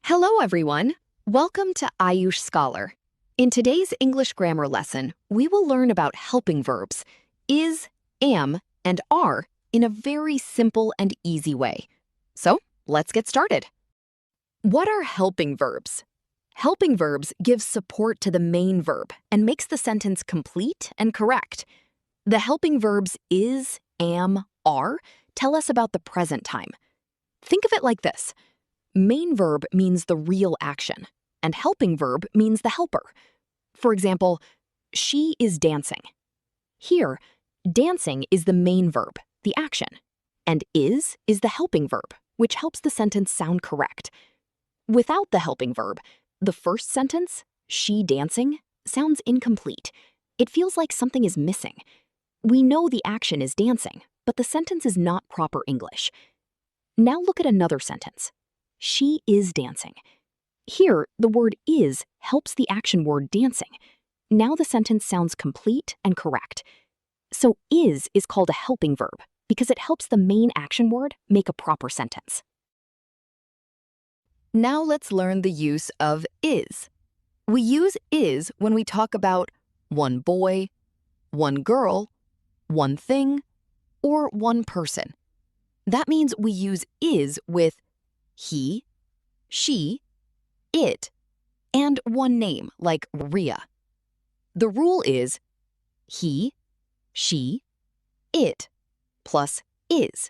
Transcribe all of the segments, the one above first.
Hello, everyone. Welcome to ayushScholar. In today's English grammar lesson, we will learn about helping verbs, is, am, and are in a very simple and easy way. So, let's get started. What are helping verbs? Helping verbs give support to the main verb and makes the sentence complete and correct. The helping verbs is, am, are tell us about the present time. Think of it like this. Main verb means the real action, and helping verb means the helper. For example, she is dancing. Here, dancing is the main verb, the action, and is the helping verb, which helps the sentence sound correct. Without the helping verb, the first sentence, she dancing, sounds incomplete. It feels like something is missing. We know the action is dancing, but the sentence is not proper English. Now look at another sentence. She is dancing. Here, the word is helps the action word dancing. Now the sentence sounds complete and correct. So is called a helping verb because it helps the main action word make a proper sentence. Now let's learn the use of is. We use is when we talk about one boy, one girl, one thing, or one person. That means we use is with he, she, it, and one name like Ria. The rule is he, she, it, plus is.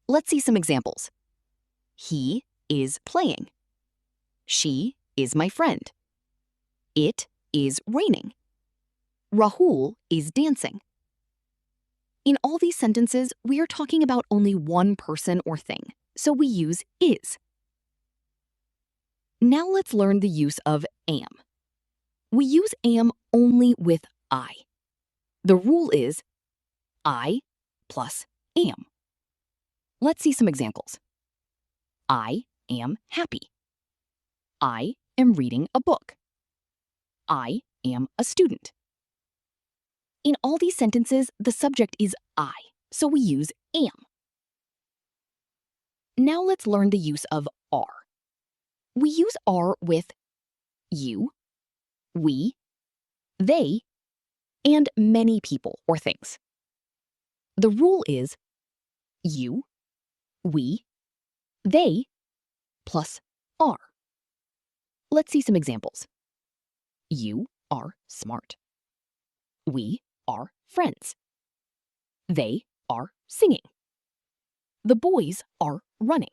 Let's see some examples. He is playing. She is my friend. It is raining. Rahul is dancing. In all these sentences, we are talking about only one person or thing, so we use is. Now let's learn the use of am. We use am only with I. The rule is I plus am. Let's see some examples. I am happy. I am reading a book. I am a student. In all these sentences, the subject is I, so we use am. Now let's learn the use of are. We use are with you, we, they, and many people or things. The rule is you, we, they, plus are. Let's see some examples. You are smart. We are friends. They are singing. The boys are running.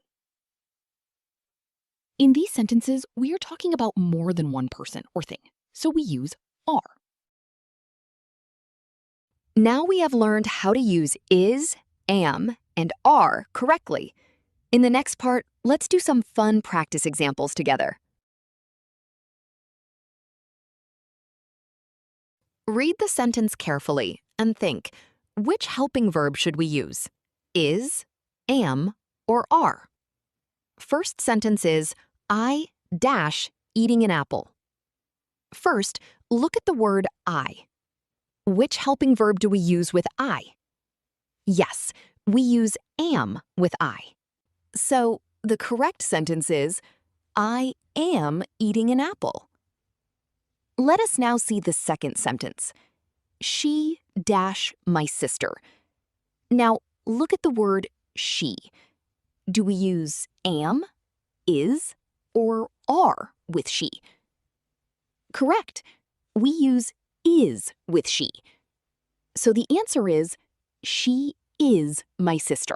In these sentences, we are talking about more than one person or thing, so we use are. Now we have learned how to use is, am, and are correctly. In the next part, let's do some fun practice examples together. Read the sentence carefully and think, which helping verb should we use? Is, am, or are? First sentence is, I dash eating an apple. First, look at the word I. Which helping verb do we use with I? Yes, we use am with I. So the correct sentence is, I am eating an apple. Let us now see the second sentence. She dash my sister. Now look at the word she. Do we use am, is, or are with she? Correct. We use is with she. So the answer is, she is my sister.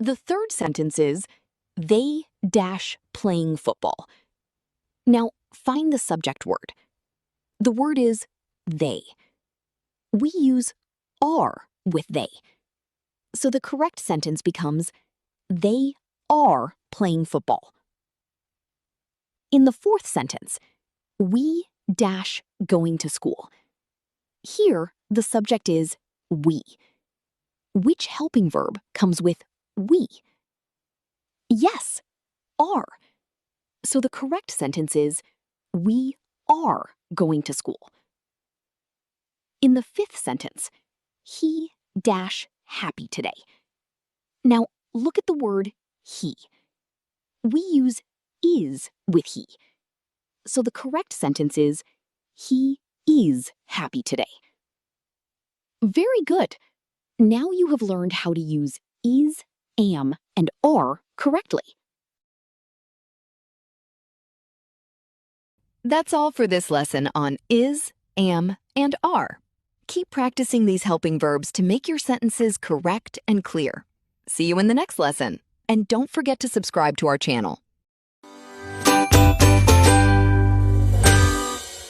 The third sentence is, they dash playing football. Now find the subject word. The word is they. We use are with they. So the correct sentence becomes, they are playing football. In the fourth sentence, we dash going to school. Here, the subject is we. Which helping verb comes with we? Yes, are. So the correct sentence is, we are going to school. In the fifth sentence, he dash happy today. Now, look at the word he. We use is with he. So the correct sentence is, he is happy today. Very good. Now you have learned how to use is, am, and are correctly. That's all for this lesson on is, am, and are. Keep practicing these helping verbs to make your sentences correct and clear. See you in the next lesson. And don't forget to subscribe to our channel.